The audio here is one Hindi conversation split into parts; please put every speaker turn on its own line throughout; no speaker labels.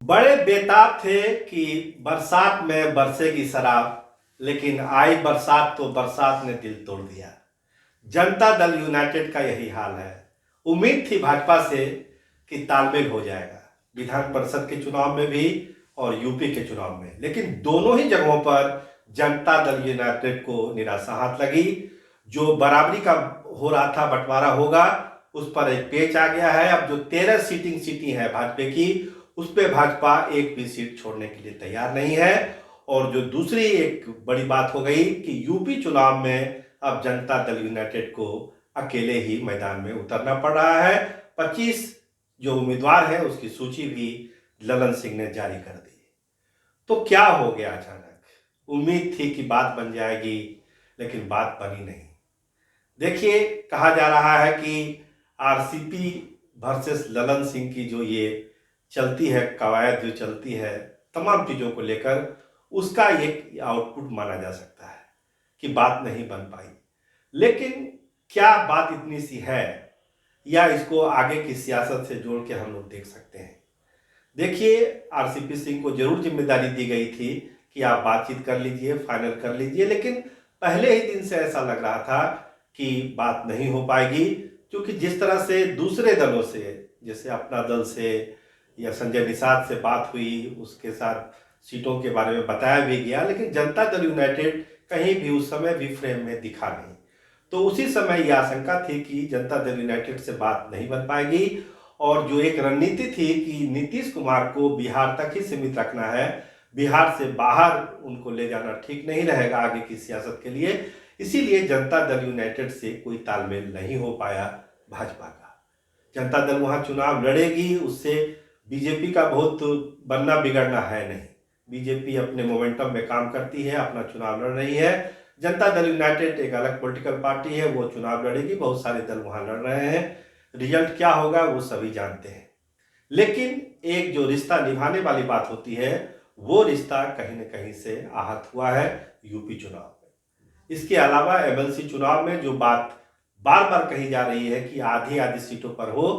बड़े बेताब थे कि बरसात में बरसेगी शराब, लेकिन आई बरसात तो बरसात ने दिल तोड़ दिया। जनता दल यूनाइटेड का यही हाल है। उम्मीद थी भाजपा से कि तालमेल हो जाएगा, विधान परिषद के चुनाव में भी और यूपी के चुनाव में, लेकिन दोनों ही जगहों पर जनता दल यूनाइटेड को निराशा हाथ लगी। जो बराबरी का हो रहा था, बंटवारा होगा, उस पर एक पेच आ गया है। अब जो 13 सीटी है भाजपा की, उस पर भाजपा एक भी सीट छोड़ने के लिए तैयार नहीं है। और जो दूसरी एक बड़ी बात हो गई कि यूपी चुनाव में अब जनता दल यूनाइटेड को अकेले ही मैदान में उतरना पड़ रहा है। 25 जो उम्मीदवार है उसकी सूची भी ललन सिंह ने जारी कर दी। तो क्या हो गया अचानक? उम्मीद थी कि बात बन जाएगी, लेकिन बात बनी नहीं। देखिए, कहा जा रहा है कि आरसीपी वर्सेस ललन सिंह की जो ये चलती है कवायद, जो चलती है तमाम चीजों को लेकर, उसका एक आउटपुट माना जा सकता है कि बात नहीं बन पाई। लेकिन क्या बात इतनी सी है, या इसको आगे की सियासत से जोड़ के हम लोग देख सकते हैं? देखिए, आरसीपी सिंह को जरूर जिम्मेदारी दी गई थी कि आप बातचीत कर लीजिए, फाइनल कर लीजिए, लेकिन पहले ही दिन से ऐसा लग रहा था कि बात नहीं हो पाएगी। क्योंकि जिस तरह से दूसरे दलों से, जैसे अपना दल से या संजय निषाद से बात हुई, उसके साथ सीटों के बारे में बताया भी गया, लेकिन जनता दल यूनाइटेड कहीं भी उस समय भी फ्रेम में दिखा नहीं। तो उसी समय यह आशंका थी कि जनता दल यूनाइटेड से बात नहीं बन पाएगी। और जो एक रणनीति थी कि नीतीश कुमार को बिहार तक ही सीमित रखना है, बिहार से बाहर उनको ले जाना ठीक नहीं रहेगा आगे की सियासत के लिए, इसीलिए जनता दल यूनाइटेड से कोई तालमेल नहीं हो पाया भाजपा का। जनता दल वहां चुनाव लड़ेगी, उससे बीजेपी का बहुत बनना बिगड़ना है नहीं। बीजेपी अपने मोमेंटम में काम करती है, अपना चुनाव लड़ रही है। जनता दल यूनाइटेड एक अलग पॉलिटिकल पार्टी है, वो चुनाव लड़ेगी, बहुत सारे दल वहां लड़ रहे हैं। रिजल्ट क्या होगा वो सभी जानते हैं। लेकिन एक जो रिश्ता निभाने वाली बात होती है, वो रिश्ता कहीं न कहीं से आहत हुआ है यूपी चुनाव में। इसके अलावा एमएलसी चुनाव में जो बात बार बार कही जा रही है कि आधी आधी सीटों पर हो,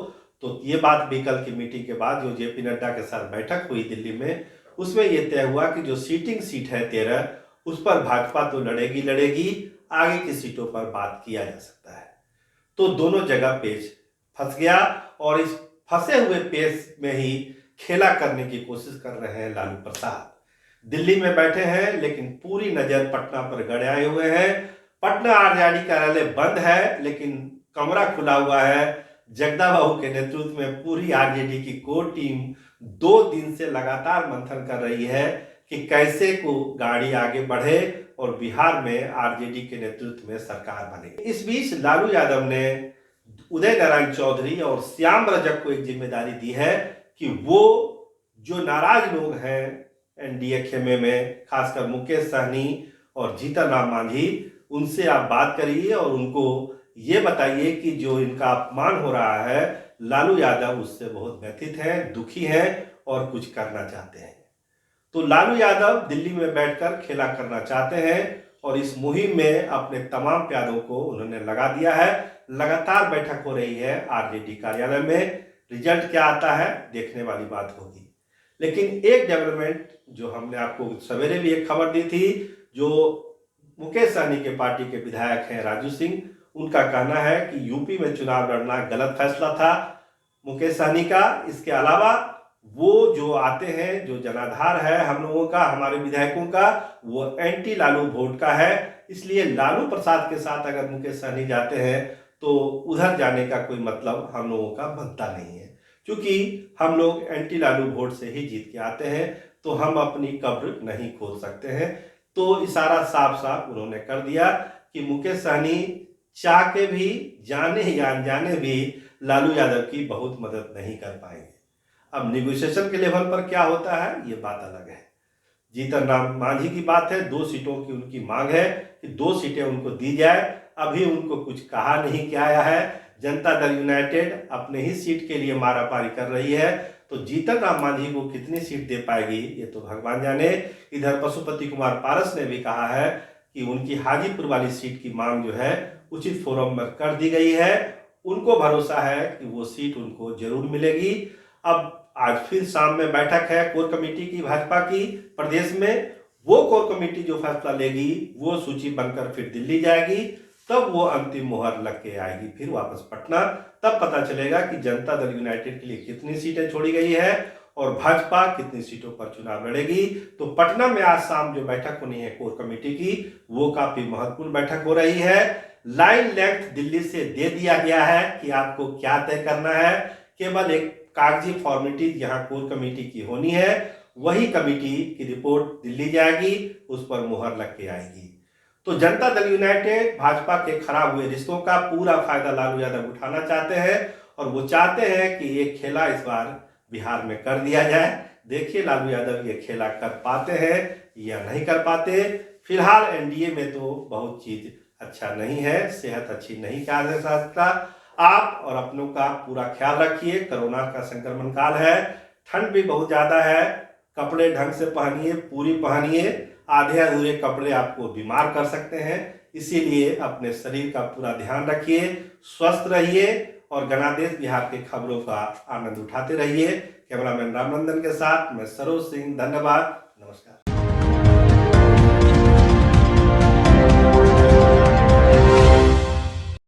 तो ये बात भी कल की मीटिंग के बाद जो जेपी नड्डा के साथ बैठक हुई दिल्ली में, उसमें यह तय हुआ कि जो सीटिंग सीट है 13, उस पर भाजपा तो लड़ेगी लड़ेगी, आगे की सीटों पर बात किया जा सकता है। तो दोनों जगह पेच फंस गया, और इस फंसे हुए पेच में ही खेला करने की कोशिश कर रहे हैं लालू प्रसाद। दिल्ली में बैठे हैं, लेकिन पूरी नजर पटना पर गड़ाए हुए हैं। पटना आरजेडी कार्यालय बंद है, लेकिन कमरा खुला हुआ है। जगदा बाबू के नेतृत्व में पूरी आरजेडी की कोर टीम 2 दिन से लगातार मंथन कर रही है कि कैसे को गाड़ी आगे बढ़े और बिहार में आरजेडी के नेतृत्व में सरकार बने। इस बीच लालू यादव ने उदय नारायण चौधरी और श्याम रजक को एक जिम्मेदारी दी है कि वो जो नाराज लोग हैं एनडीए खेमे में, खासकर मुकेश सहनी और जीतन राम मांझी, उनसे आप बात करिए और उनको ये बताइए कि जो इनका अपमान हो रहा है, लालू यादव उससे बहुत व्यथित हैं, दुखी हैं और कुछ करना चाहते हैं। तो लालू यादव दिल्ली में बैठकर खेला करना चाहते हैं और इस मुहिम में अपने तमाम प्यादों को उन्होंने लगा दिया है। लगातार बैठक हो रही है आरजेडी कार्यालय में। रिजल्ट क्या आता है देखने वाली बात होगी। लेकिन एक डेवलपमेंट जो हमने आपको सवेरे भी एक खबर दी थी, जो मुकेश सहनी के पार्टी के विधायक हैं राजू सिंह, उनका कहना है कि यूपी में चुनाव लड़ना गलत फैसला था मुकेश सहनी का। इसके अलावा वो जो आते हैं, जो जनाधार है हम लोगों का, हमारे विधायकों का, वो एंटी लालू वोट का है। इसलिए लालू प्रसाद के साथ अगर मुकेश सहनी जाते हैं तो उधर जाने का कोई मतलब हम लोगों का बनता नहीं है, क्योंकि हम लोग एंटी लालू वोट से ही जीत के आते हैं, तो हम अपनी कब्र नहीं खोल सकते हैं। तो इशारा साफ साफ उन्होंने कर दिया कि मुकेश सहनी चाह के भी, जाने या अनजाने भी, लालू यादव की बहुत मदद नहीं कर पाएंगे। अब निगोशिएशन के लेवल पर क्या होता है ये बात अलग है। जीतन राम मांझी की बात है, 2 सीटों की उनकी मांग है कि 2 सीटें उनको दी जाए। अभी उनको कुछ कहा नहीं क्या आया है। जनता दल यूनाइटेड अपने ही सीट के लिए मारामारी कर रही है, तो जीतन राम मांझी को कितनी सीट दे पाएगी ये तो भगवान जाने। इधर पशुपति कुमार पारस ने भी कहा है कि उनकी हाजीपुर वाली सीट की मांग जो है उचित फोरम में कर दी गई है। उनको भरोसा है कि वो सीट उनको जरूर मिलेगी। अब आज फिर शाम में बैठक है कोर कमेटी की भाजपा की प्रदेश में। वो कोर कमेटी जो फैसला लेगी वो सूची बनकर फिर दिल्ली जाएगी, तब वो अंतिम मुहर लग के आएगी फिर वापस पटना। तब पता चलेगा कि जनता दल यूनाइटेड के लिए कितनी सीटें छोड़ी गई है और भाजपा कितनी सीटों पर चुनाव लड़ेगी। तो पटना में आज शाम जो बैठक होनी है कोर कमेटी की, वो काफी महत्वपूर्ण बैठक हो रही है। लाइन लेंथ दिल्ली से दे दिया गया है कि आपको क्या तय करना है। केवल एक कागजी फॉर्मेलिटी यहाँ कोर कमेटी की होनी है, वही कमेटी की रिपोर्ट दिल्ली जाएगी, उस पर मुहर लग के आएगी। तो जनता दल यूनाइटेड भाजपा के खराब हुए रिश्तों का पूरा फायदा लालू यादव उठाना चाहते हैं और वो चाहते हैं कि ये खेला इस बार बिहार में कर दिया जाए। देखिए लालू यादव ये खेला कर पाते हैं या नहीं कर पाते। फिलहाल एनडीए में तो बहुत चीज अच्छा नहीं है, सेहत अच्छी नहीं कहा जा सकता। आप और अपनों का पूरा ख्याल रखिए, कोरोना का संक्रमण काल है, ठंड भी बहुत ज्यादा है, कपड़े ढंग से पहनिए, पूरी पहनिए, आधे अधूरे कपड़े आपको बीमार कर सकते हैं। इसीलिए अपने शरीर का पूरा ध्यान रखिए, स्वस्थ रहिए और गणादेश बिहार के खबरों का आनंद उठाते रहिए। कैमरामैन रामनंदन के साथ मैं सरोज सिंह, धन्यवाद, नमस्कार।